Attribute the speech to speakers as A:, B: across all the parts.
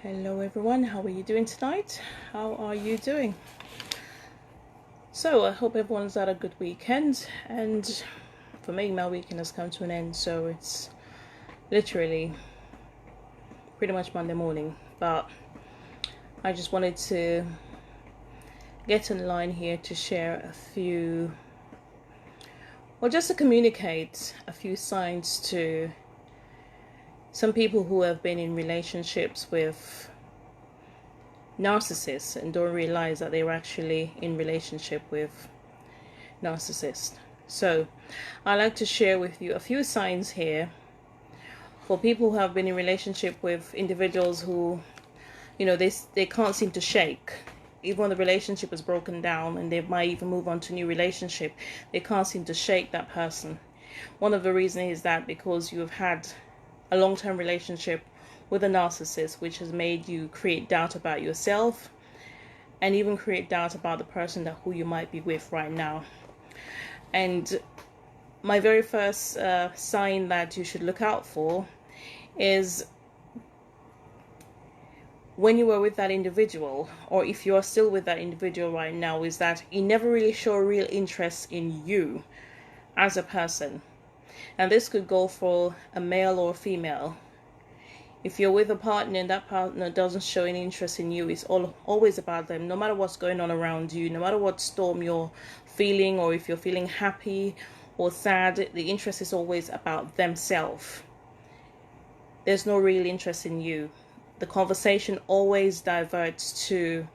A: Hello everyone, how are you doing tonight? How are you doing? So I hope everyone's had a good weekend, and for me my weekend has come to an end, so it's literally pretty much Monday morning, but I just wanted to get in line here to share a few, or just to communicate a few signs to some people who have been in relationships with narcissists and don't realize that they're actually in relationship with narcissists. So I like to share with you a few signs here for people who have been in relationship with individuals who, they can't seem to shake. Even when the relationship is broken down and they might even move on to a new relationship, they can't seem to shake that person. One of the reasons is that because you have had a long-term relationship with a narcissist, which has made you create doubt about yourself and even create doubt about the person who you might be with right now. And my very first sign that you should look out for is when you were with that individual, or if you are still with that individual right now, is that you never really show a real interest in you as a person. And this could go for a male or a female. If you're with a partner and that partner doesn't show any interest in you, it's always about them. No matter what's going on around you, no matter what storm you're feeling, or if you're feeling happy or sad, the interest is always about themselves. There's no real interest in you. The conversation always diverts to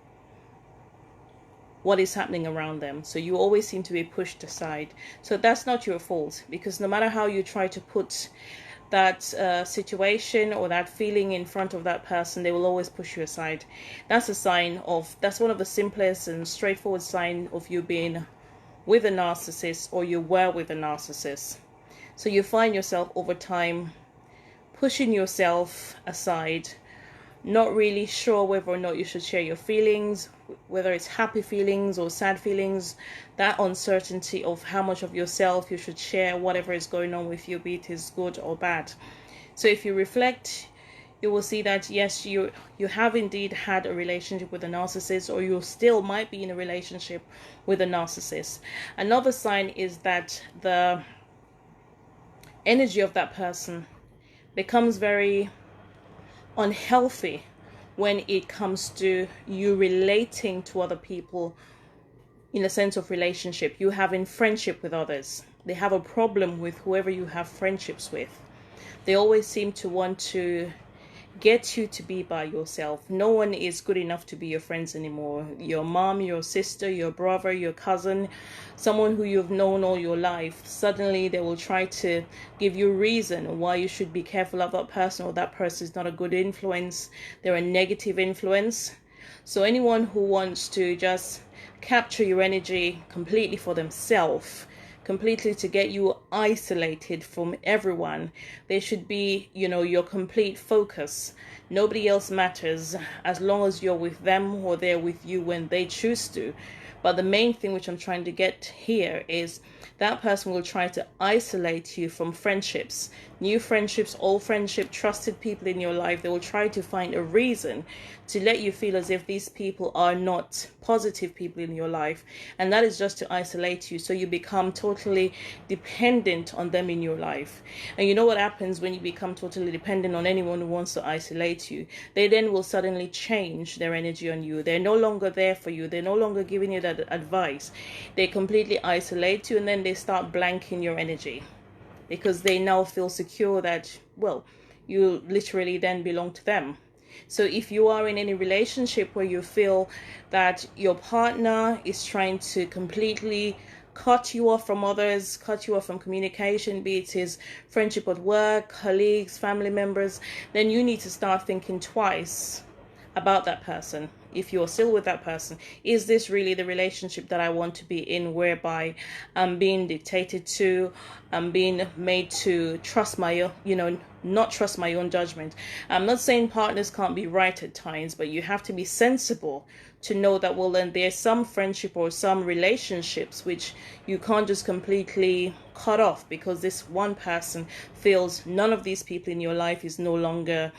A: what is happening around them. So you always seem to be pushed aside. So that's not your fault, because no matter how you try to put that situation or that feeling in front of that person, they will always push you aside. That's one of the simplest and straightforward sign of you being with a narcissist, or you were with a narcissist. So you find yourself over time pushing yourself aside, not really sure whether or not you should share your feelings, whether it's happy feelings or sad feelings, that uncertainty of how much of yourself you should share, whatever is going on with you, be it is good or bad. So if you reflect, you will see that yes, you have indeed had a relationship with a narcissist, or you still might be in a relationship with a narcissist. Another sign is that the energy of that person becomes very unhealthy when it comes to you relating to other people in a sense of relationship. You having friendship with others. They have a problem with whoever you have friendships with. They always seem to want to get you to be by yourself. No one is good enough to be your friends anymore. Your mom, your sister, your brother, your cousin, someone who you've known all your life, suddenly they will try to give you a reason why you should be careful of that person, or that person is not a good influence. They're a negative influence. So anyone who wants to just capture your energy completely for themselves, completely to get you isolated from everyone, they should be, your complete focus. Nobody else matters as long as you're with them or they're with you when they choose to. But the main thing which I'm trying to get here is that person will try to isolate you from friendships, new friendships, old friendship, trusted people in your life. They will try to find a reason to let you feel as if these people are not positive people in your life. And that is just to isolate you. So you become totally dependent on them in your life. And you know what happens when you become totally dependent on anyone who wants to isolate you? They then will suddenly change their energy on you. They're no longer there for you. They're no longer giving you that advice. They completely isolate you, and then they start blanking your energy, because they now feel secure that, well, you literally then belong to them. So if you are in any relationship where you feel that your partner is trying to completely cut you off from others, cut you off from communication, be it his friendship at work, colleagues, family members, then you need to start thinking twice about that person. If you're still with that person, is this really the relationship that I want to be in, whereby I'm being dictated to, I'm being made to trust my not trust my own judgment. I'm not saying partners can't be right at times, but you have to be sensible to know that, well, then there's some friendship or some relationships which you can't just completely cut off because this one person feels none of these people in your life is no longer,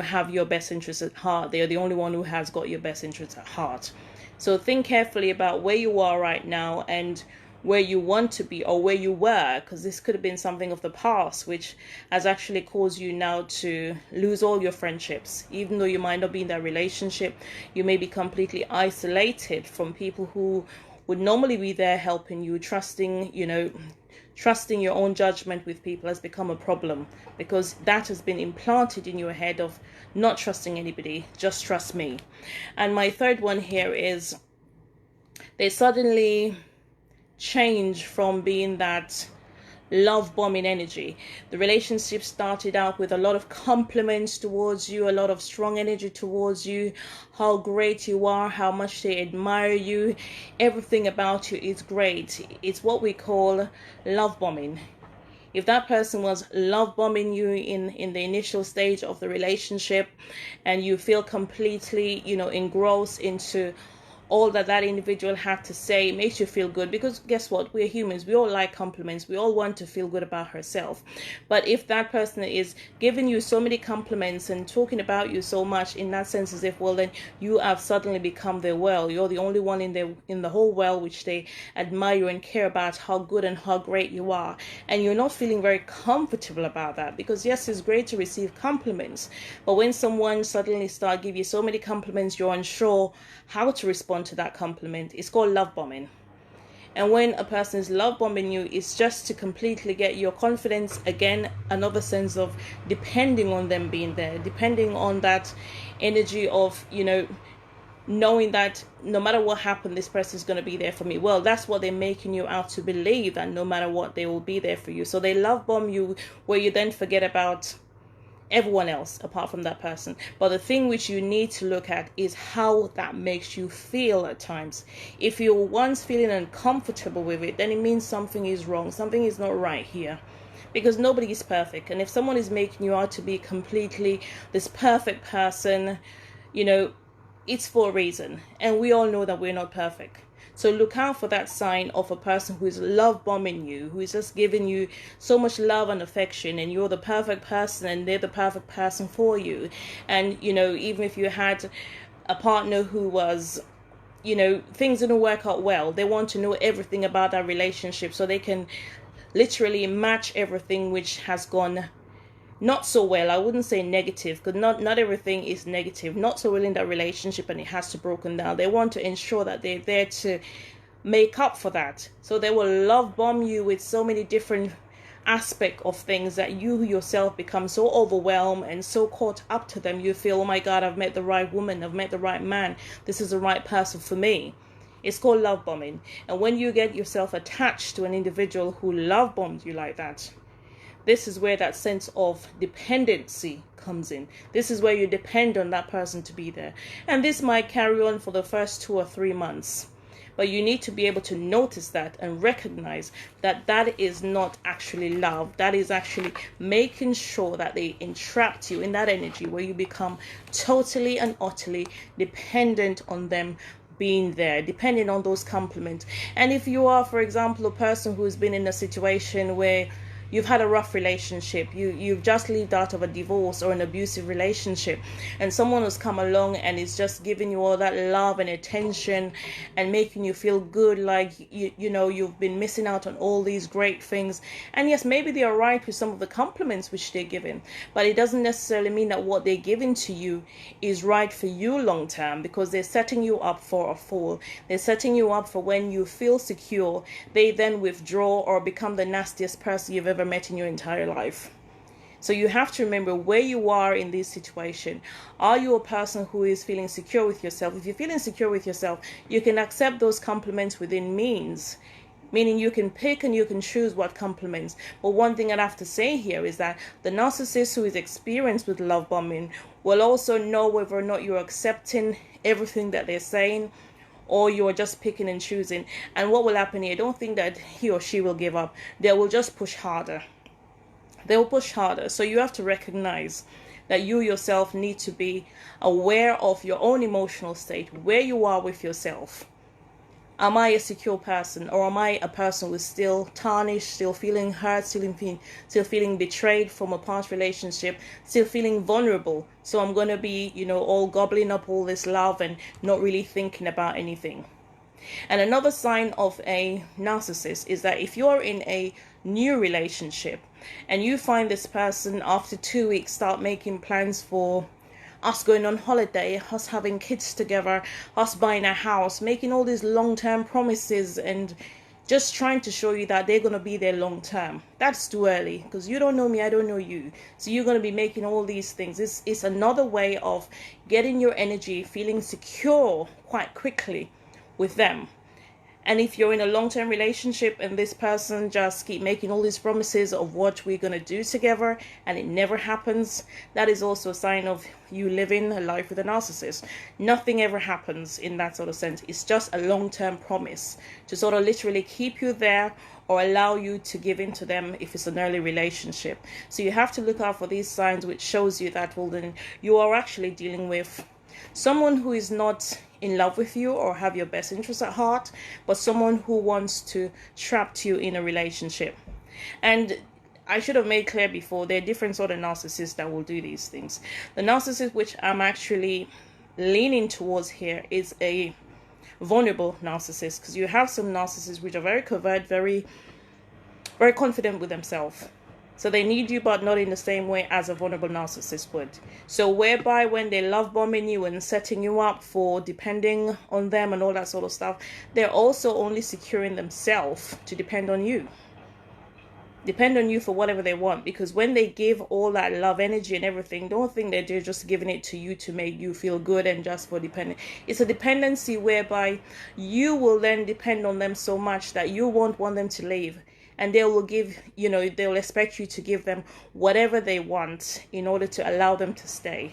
A: have your best interests at heart. They're the only one who has got your best interests at heart. So think carefully about where you are right now and where you want to be, or where you were, because this could have been something of the past which has actually caused you now to lose all your friendships. Even though you might not be in that relationship, you may be completely isolated from people who would normally be there helping you. Trusting your own judgment with people has become a problem, because that has been implanted in your head of not trusting anybody, just trust me. And my third one here is they suddenly change from being that love bombing energy. The relationship started out with a lot of compliments towards you, a lot of strong energy towards you, how great you are, how much they admire you, everything about you is great. It's what we call love bombing. If that person was love bombing you in the initial stage of the relationship, and you feel completely engrossed into all that individual had to say, makes you feel good, because guess what, we're humans, we all like compliments, we all want to feel good about herself. But if that person is giving you so many compliments and talking about you so much, in that sense, as if, well, then you have suddenly become their world, you're the only one in the whole world which they admire and care about how good and how great you are, and you're not feeling very comfortable about that, because yes, it's great to receive compliments, but when someone suddenly start give you so many compliments, you're unsure how to respond to that compliment. It's called love bombing. And when a person is love bombing you, it's just to completely get your confidence. Again, another sense of depending on them being there, depending on that energy of knowing that no matter what happened, this person is going to be there for me. Well, that's what they're making you out to believe, that no matter what, they will be there for you. So they love bomb you, where you then forget about everyone else apart from that person. But the thing which you need to look at is how that makes you feel at times. If you're once feeling uncomfortable with it, then it means something is wrong, something is not right here, because nobody is perfect. And if someone is making you out to be completely this perfect person, it's for a reason, and we all know that we're not perfect. So look out for that sign of a person who is love bombing you, who is just giving you so much love and affection, and you're the perfect person and they're the perfect person for you. And, even if you had a partner who was, things didn't work out well, they want to know everything about that relationship so they can literally match everything which has gone not so well. I wouldn't say negative, because not everything is negative, not so well in that relationship, and it has to broken down. They want to ensure that they're there to make up for that. So they will love bomb you with so many different aspects of things that you yourself become so overwhelmed and so caught up to them. You feel, oh my God, I've met the right woman, I've met the right man, this is the right person for me. It's called love bombing. And when you get yourself attached to an individual who love bombs you like that, this is where that sense of dependency comes in. This is where you depend on that person to be there. And this might carry on for the first 2 or 3 months. But you need to be able to notice that and recognize that that is not actually love. That is actually making sure that they entrapped you in that energy where you become totally and utterly dependent on them being there, depending on those compliments. And if you are, for example, a person who's been in a situation where you've had a rough relationship, you've just lived out of a divorce or an abusive relationship, and someone has come along and is just giving you all that love and attention and making you feel good, like you've been missing out on all these great things. And yes, maybe they are right with some of the compliments which they're giving, but it doesn't necessarily mean that what they're giving to you is right for you long term, because they're setting you up for a fall. They're setting you up for when you feel secure, they then withdraw or become the nastiest person you've ever met in your entire life. So you have to remember where you are in this situation. Are you a person who is feeling secure with yourself? If you're feeling secure with yourself, you can accept those compliments within means, meaning you can pick and you can choose what compliments. But one thing I'd have to say here is that the narcissist who is experienced with love bombing will also know whether or not you're accepting everything that they're saying, or you're just picking and choosing. And what will happen here, don't think that he or she will give up. They will just push harder. they will push harder. So you have to recognize that you yourself need to be aware of your own emotional state, where you are with yourself. Am I a secure person, or am I a person who's still tarnished, still feeling hurt, still feeling betrayed from a past relationship, still feeling vulnerable? So I'm going to be, all gobbling up all this love and not really thinking about anything. And another sign of a narcissist is that if you're in a new relationship and you find this person after 2 weeks start making plans for us going on holiday, us having kids together, us buying a house, making all these long-term promises and just trying to show you that they're going to be there long-term. That's too early, because you don't know me, I don't know you. So you're going to be making all these things. It's another way of getting your energy, feeling secure quite quickly with them. And if you're in a long-term relationship and this person just keep making all these promises of what we're going to do together and it never happens, that is also a sign of you living a life with a narcissist. Nothing ever happens in that sort of sense. It's just a long-term promise to sort of literally keep you there or allow you to give in to them if it's an early relationship. So you have to look out for these signs, which shows you that, well, then you are actually dealing with someone who is not in love with you or have your best interests at heart, but someone who wants to trap you in a relationship. And I should have made clear before, there are different sort of narcissists that will do these things. The narcissist which I'm actually leaning towards here is a vulnerable narcissist, because you have some narcissists which are very covert, very confident with themselves. So they need you, but not in the same way as a vulnerable narcissist would. So whereby when they love bombing you and setting you up for depending on them and all that sort of stuff, they're also only securing themselves to depend on you. Depend on you for whatever they want. Because when they give all that love, energy and everything, don't think that they're just giving it to you to make you feel good and just for depending. It's a dependency whereby you will then depend on them so much that you won't want them to leave. And they will give, they'll expect you to give them whatever they want in order to allow them to stay.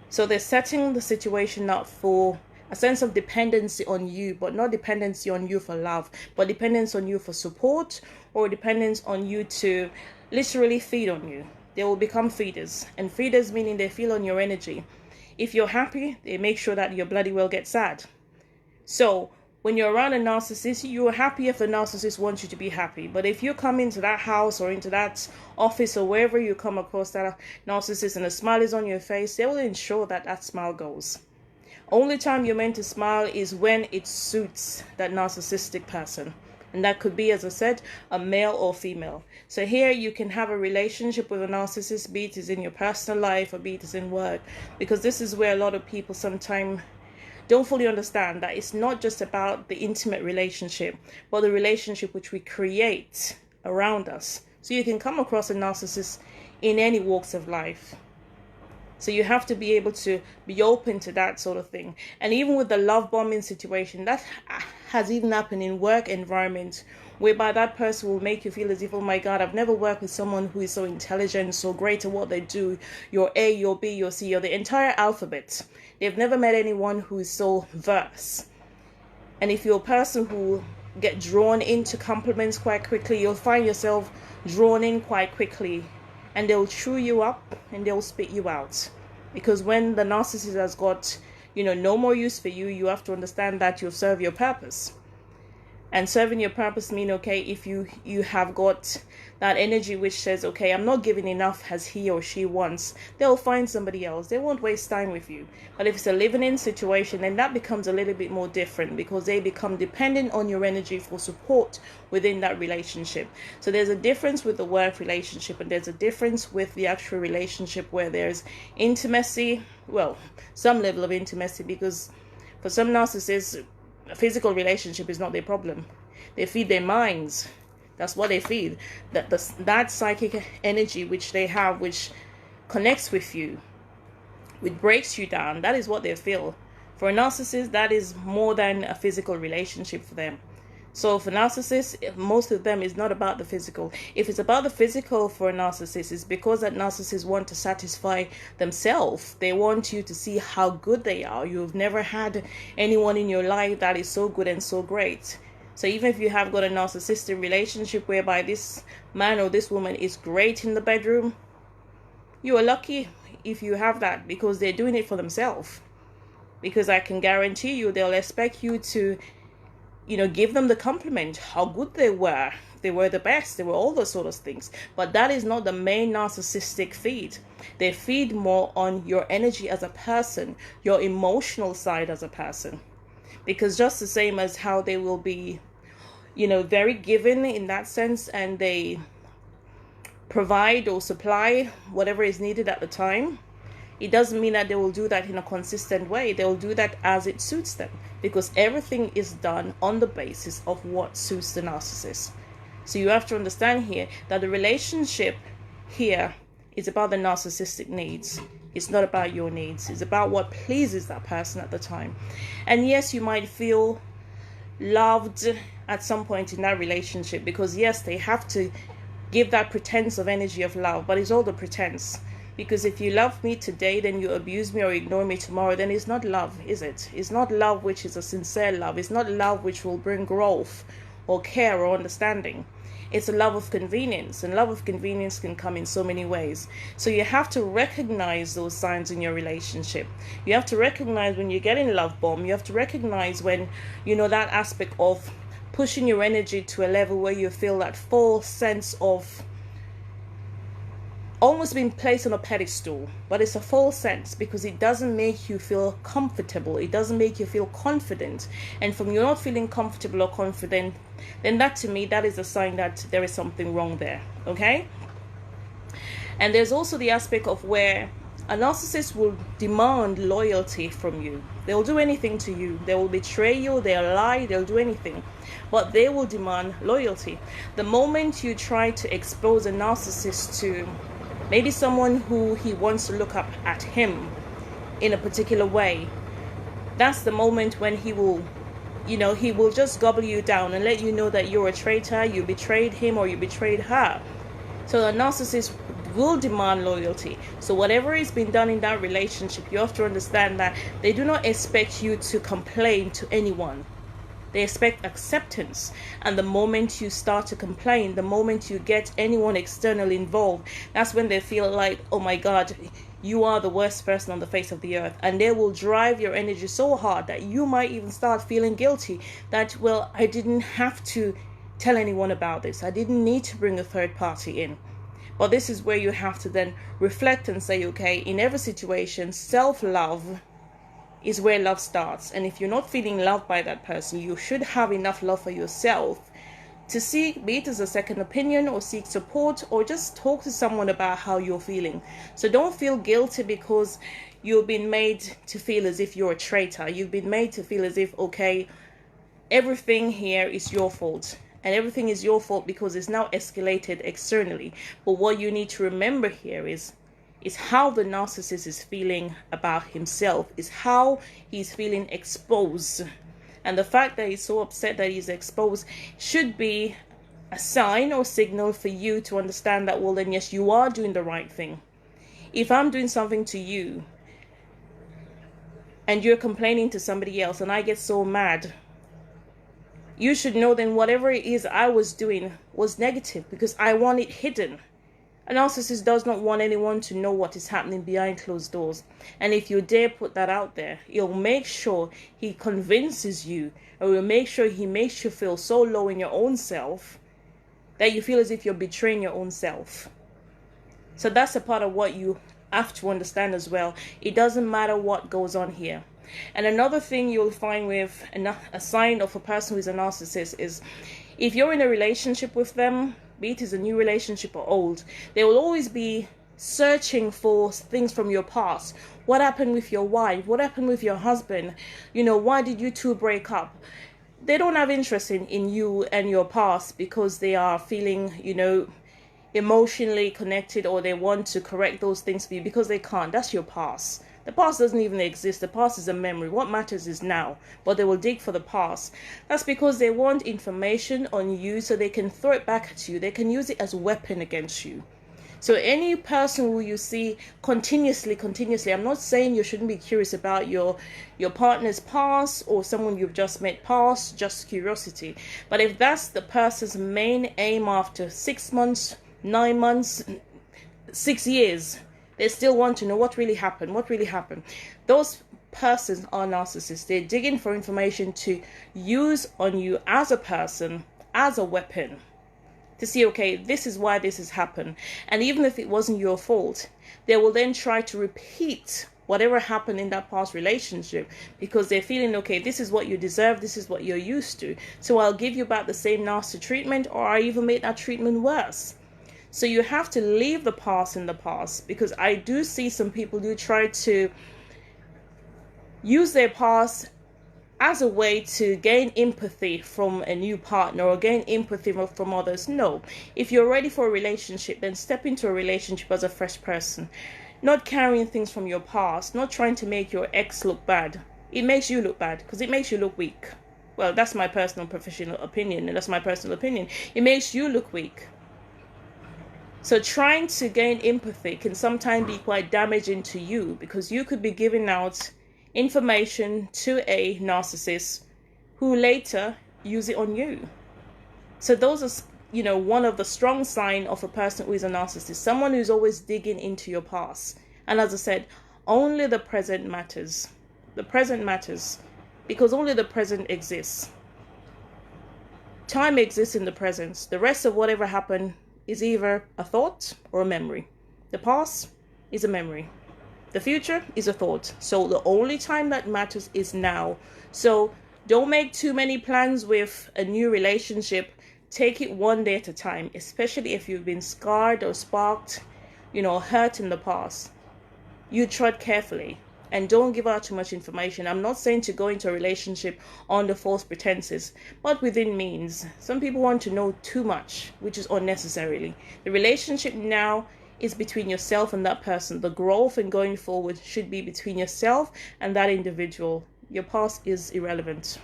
A: So they're setting the situation up for a sense of dependency on you, but not dependency on you for love, but dependence on you for support, or dependence on you to literally feed on you. They will become feeders. And feeders meaning they feed on your energy. If you're happy, they make sure that you bloody well get sad. So when you're around a narcissist, you're happy if the narcissist wants you to be happy. But if you come into that house or into that office or wherever you come across that narcissist and a smile is on your face, they will ensure that that smile goes. Only time you're meant to smile is when it suits that narcissistic person. And that could be, as I said, a male or female. So here you can have a relationship with a narcissist, be it is in your personal life or be it is in work. Because this is where a lot of people sometimes don't fully understand that it's not just about the intimate relationship, but the relationship which we create around us. So you can come across a narcissist in any walks of life. So you have to be able to be open to that sort of thing. And even with the love bombing situation, that has even happened in work environment, whereby that person will make you feel as if, oh my God, I've never worked with someone who is so intelligent, so great at what they do. You're A, you're B, you're C, you're the entire alphabet. They've never met anyone who is so versed. And if you're a person who get drawn into compliments quite quickly, you'll find yourself drawn in quite quickly. And they'll chew you up and they'll spit you out. Because when the narcissist has got, no more use for you, you have to understand that you've served your purpose. And serving your purpose mean, okay, if you have got that energy which says, okay, I'm not giving enough as he or she wants, they'll find somebody else. They won't waste time with you. But if it's a living-in situation, then that becomes a little bit more different, because they become dependent on your energy for support within that relationship. So there's a difference with the work relationship, and there's a difference with the actual relationship where there's intimacy, well, some level of intimacy, because for some narcissists, a physical relationship is not their problem. They feed their minds. That's what they feed. That psychic energy which they have, which connects with you, which breaks you down, that is what they feel. For a narcissist, that is more than a physical relationship for them. So for narcissists, most of them is not about the physical. If it's about the physical for a narcissist, it's because that narcissists want to satisfy themselves. They want you to see how good they are. You've never had anyone in your life that is so good and so great. So even if you have got a narcissistic relationship whereby this man or this woman is great in the bedroom, you are lucky if you have that, because they're doing it for themselves. Because I can guarantee you they'll expect you to, give them the compliment, how good they were. They were the best. They were all those sort of things. But that is not the main narcissistic feed. They feed more on your energy as a person, your emotional side as a person. Because just the same as how they will be, very giving in that sense, and they provide or supply whatever is needed at the time, it doesn't mean that they will do that in a consistent way. They will do that as it suits them, because everything is done on the basis of what suits the narcissist. So you have to understand here that the relationship here is about the narcissistic needs. It's not about your needs. It's about what pleases that person at the time. And yes, you might feel loved at some point in that relationship, because yes, they have to give that pretense of energy of love, but it's all the pretense. Because if you love me today, then you abuse me or ignore me tomorrow, then it's not love, is it? It's not love which is a sincere love. It's not love which will bring growth or care or understanding. It's a love of convenience, and love of convenience can come in so many ways. So you have to recognize those signs in your relationship. You have to recognize when you're getting love bombed. You have to recognize when, that aspect of pushing your energy to a level where you feel that full sense of almost being placed on a pedestal. But it's a false sense, because it doesn't make you feel comfortable. It doesn't make you feel confident. And from you not feeling comfortable or confident, then that, to me, that is a sign that there is something wrong there. Okay? And there's also the aspect of where a narcissist will demand loyalty from you. They'll do anything to you. They will betray you. They'll lie. They'll do anything. But they will demand loyalty. The moment you try to expose a narcissist to maybe someone who he wants to look up at him in a particular way, that's the moment when he will, he will just gobble you down and let you know that you're a traitor, you betrayed him or you betrayed her. So a narcissist will demand loyalty. So whatever is being done in that relationship, you have to understand that they do not expect you to complain to anyone. They expect acceptance. And the moment you start to complain, the moment you get anyone external involved, that's when they feel like, oh my God, you are the worst person on the face of the earth. And they will drive your energy so hard that you might even start feeling guilty that, well, I didn't have to tell anyone about this. I didn't need to bring a third party in. But this is where you have to then reflect and say, okay, in every situation, self-love is where love starts. And if you're not feeling loved by that person, you should have enough love for yourself to seek, be it as a second opinion or seek support, or just talk to someone about how you're feeling. So don't feel guilty because you've been made to feel as if you're a traitor. You've been made to feel as if, okay, everything here is your fault. And everything is your fault because it's now escalated externally. But what you need to remember here is how the narcissist is feeling about himself, is how he's feeling exposed. And the fact that he's so upset that he's exposed should be a sign or signal for you to understand that, well, then yes, you are doing the right thing. If I'm doing something to you and you're complaining to somebody else and I get so mad, you should know then whatever it is I was doing was negative, because I want it hidden. A narcissist does not want anyone to know what is happening behind closed doors. And if you dare put that out there, he'll make sure he convinces you, or he'll make sure he makes you feel so low in your own self that you feel as if you're betraying your own self. So that's a part of what you have to understand as well. It doesn't matter what goes on here. And another thing you'll find with a sign of a person who is a narcissist is if you're in a relationship with them, be it is a new relationship or old, they will always be searching for things from your past. What happened with your wife? What happened with your husband? Why did you two break up? They don't have interest in you and your past because they are feeling, emotionally connected, or they want to correct those things for you because they can't. That's your past. The past doesn't even exist. The past is a memory. What matters is now. But they will dig for the past. That's because they want information on you so they can throw it back at you. They can use it as a weapon against you. So any person who you see continuously, I'm not saying you shouldn't be curious about your partner's past or someone you've just met past, just curiosity. But if that's the person's main aim after 6 months, 9 months, 6 years, they still want to know what really happened. Those persons are narcissists. They're digging for information to use on you as a person, as a weapon, to see, okay, this is why this has happened. And even if it wasn't your fault, they will then try to repeat whatever happened in that past relationship, because they're feeling, okay, this is what you deserve, this is what you're used to, so I'll give you about the same nasty treatment, or I even make that treatment worse. So you have to leave the past in the past, because I do see some people who try to use their past as a way to gain empathy from a new partner or gain empathy from others. No, if you're ready for a relationship, then step into a relationship as a fresh person, not carrying things from your past, not trying to make your ex look bad. It makes you look bad because it makes you look weak. Well, that's my personal professional opinion, and that's my personal opinion. It makes you look weak. So trying to gain empathy can sometimes be quite damaging to you, because you could be giving out information to a narcissist who later use it on you. So those are, one of the strong signs of a person who is a narcissist, someone who's always digging into your past. And as I said, only the present matters. The present matters because only the present exists. Time exists in the present. The rest of whatever happened is either a thought or a memory. The past is a memory. The future is a thought. So the only time that matters is now. So don't make too many plans with a new relationship. Take it one day at a time, especially if you've been scarred or sparked, hurt in the past. You tread carefully and don't give out too much information. I'm not saying to go into a relationship under false pretenses, but within means. Some people want to know too much, which is unnecessarily. The relationship now is between yourself and that person. The growth and going forward should be between yourself and that individual. Your past is irrelevant,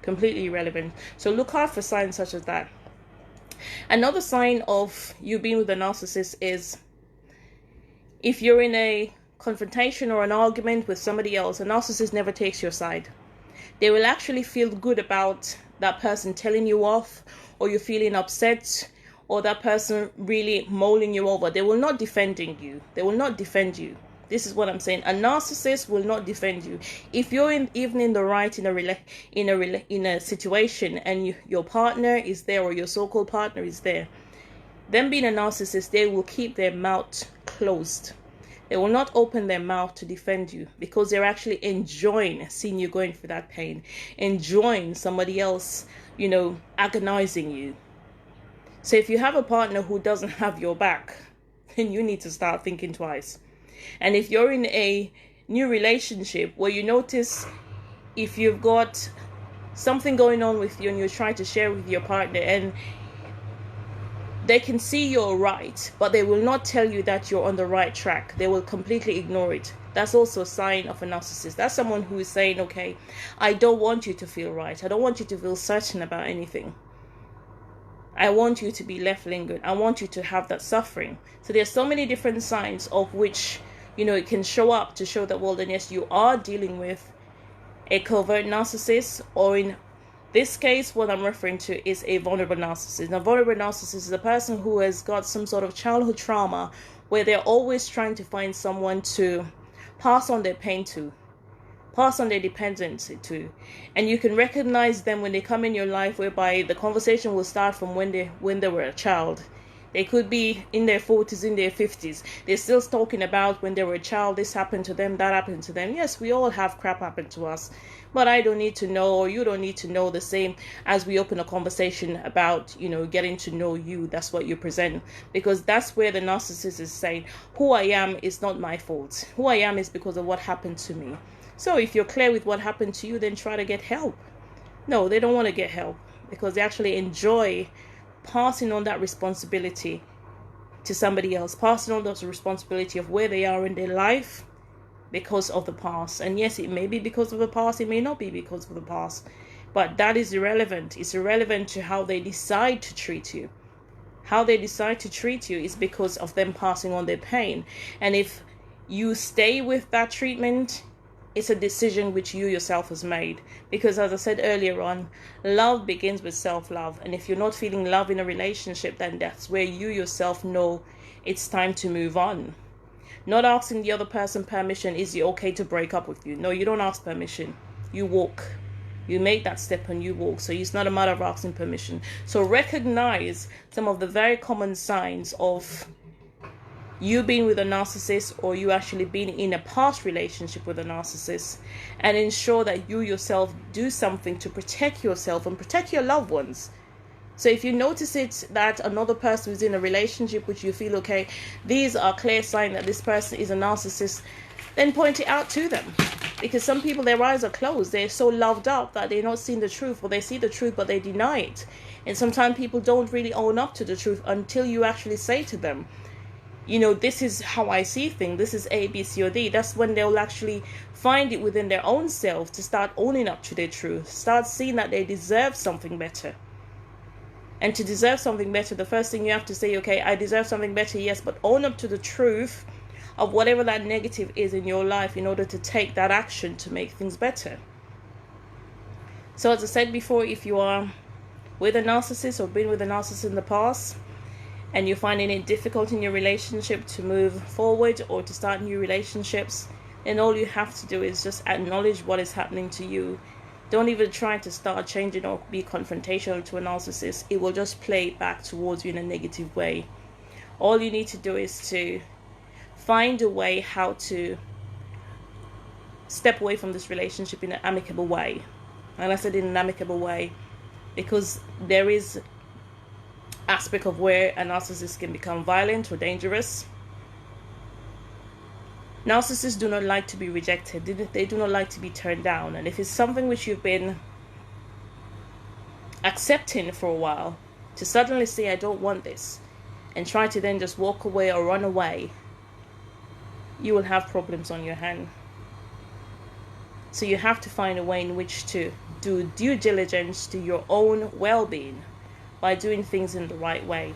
A: completely irrelevant. So look out for signs such as that. Another sign of you being with a narcissist is if you're in a confrontation or an argument with somebody else, a narcissist never takes your side. They will actually feel good about that person telling you off, or you're feeling upset, or that person really mulling you over. They will not defending you. They will not defend you. This is what I'm saying. A narcissist will not defend you. If you're even in the right in a situation and your partner is there, or your so-called partner is there, them being a narcissist, they will keep their mouth closed. They will not open their mouth to defend you, because they're actually enjoying seeing you going through that pain, enjoying somebody else, agonizing you. So if you have a partner who doesn't have your back, then you need to start thinking twice. And if you're in a new relationship where you notice if you've got something going on with you and you're trying to share with your partner, and they can see you're right, but they will not tell you that you're on the right track. They will completely ignore it. That's also a sign of a narcissist. That's someone who is saying, okay, I don't want you to feel right. I don't want you to feel certain about anything. I want you to be left lingering. I want you to have that suffering. So there's so many different signs of which, it can show up to show that, well, then yes, you are dealing with a covert narcissist, or in this case, what I'm referring to is a vulnerable narcissist. A vulnerable narcissist is a person who has got some sort of childhood trauma where they're always trying to find someone to pass on their pain to, pass on their dependency to. And you can recognize them when they come in your life, whereby the conversation will start from when they were a child. They could be in their 40s, in their 50s. They're still talking about when they were a child, this happened to them, that happened to them. Yes, we all have crap happen to us. But I don't need to know, or you don't need to know the same as we open a conversation about, getting to know you. That's what you present. Because that's where the narcissist is saying, who I am is not my fault. Who I am is because of what happened to me. So if you're clear with what happened to you, then try to get help. No, they don't want to get help, because they actually enjoy passing on that responsibility to somebody else, passing on that responsibility of where they are in their life because of the past. And yes, it may be because of the past, it may not be because of the past, but that is irrelevant. It's irrelevant to how they decide to treat you, How they decide to treat you is because of them passing on their pain. And if you stay with that treatment, it's a decision which you yourself has made. Because as I said earlier on, love begins with self-love. And if you're not feeling love in a relationship, then that's where you yourself know it's time to move on. Not asking the other person permission, is it okay to break up with you? No, you don't ask permission. You walk. You make that step and you walk. So it's not a matter of asking permission. So recognize some of the very common signs of you being with a narcissist, or you actually being in a past relationship with a narcissist, and ensure that you yourself do something to protect yourself and protect your loved ones. So if you notice it that another person is in a relationship which you feel, okay, these are clear signs that this person is a narcissist, then point it out to them. Because some people, their eyes are closed. They're so loved up that they're not seeing the truth, or they see the truth but they deny it. And sometimes people don't really own up to the truth until you actually say to them, you know, this is how I see things. This is A, B, C, or D. That's when they'll actually find it within their own self to start owning up to their truth. Start seeing that they deserve something better. And to deserve something better, the first thing you have to say, okay, I deserve something better, yes, but own up to the truth of whatever that negative is in your life in order to take that action to make things better. So as I said before, if you are with a narcissist or been with a narcissist in the past, and you're finding it difficult in your relationship to move forward or to start new relationships, then all you have to do is just acknowledge what is happening to you. Don't even try to start changing or be confrontational to a narcissist. It will just play back towards you in a negative way. All you need to do is to find a way how to step away from this relationship in an amicable way. And I said in an amicable way because there is aspect of where a narcissist can become violent or dangerous. Narcissists do not like to be rejected. They do not like to be turned down. And if it's something which you've been accepting for a while, to suddenly say, I don't want this, and try to then just walk away or run away, you will have problems on your hand. So you have to find a way in which to do due diligence to your own well-being by doing things in the right way.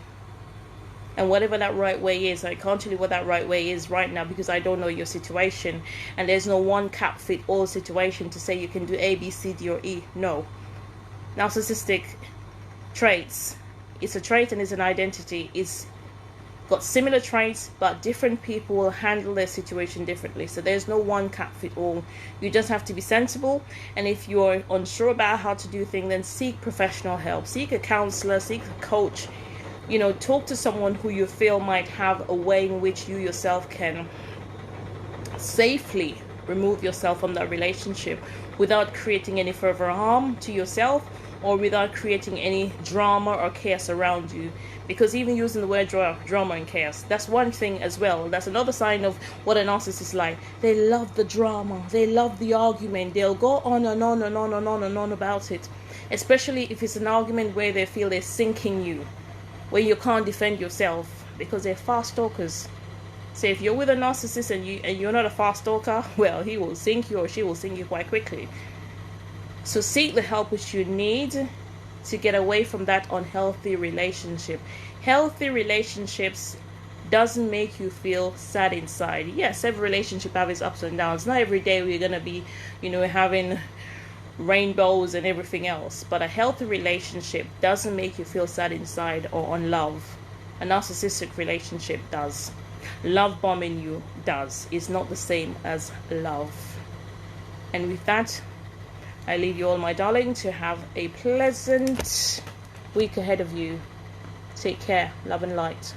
A: And whatever that right way is, I can't tell you what that right way is right now because I don't know your situation. And there's no one cap fit all situation to say you can do A, B, C, D, or E. No. Narcissistic traits. It's a trait and it's an identity. It's got similar traits, but different people will handle their situation differently. So there's no one cap fit all. You just have to be sensible. And if you're unsure about how to do things, then seek professional help. Seek a counselor, seek a coach. You know, talk to someone who you feel might have a way in which you yourself can safely remove yourself from that relationship without creating any further harm to yourself or without creating any drama or chaos around you. Because even using the word drama and chaos, that's one thing as well. That's another sign of what a narcissist is like. They love the drama. They love the argument. They'll go on and on and on and on and on about it. Especially if it's an argument where they feel they're sinking you, where you can't defend yourself, because they're fast talkers. So if you're with a narcissist and you're not a fast talker, well, he will sink you or she will sink you quite quickly. So seek the help which you need to get away from that unhealthy relationship. Healthy relationships doesn't make you feel sad inside. Yes, every relationship has its ups and downs. Not every day we're gonna be, having rainbows and everything else. But a healthy relationship doesn't make you feel sad inside or unloved. A narcissistic relationship does. Love bombing you does. It's not the same as love. And with that, I leave you all, my darling, to have a pleasant week ahead of you. Take care. Love and light.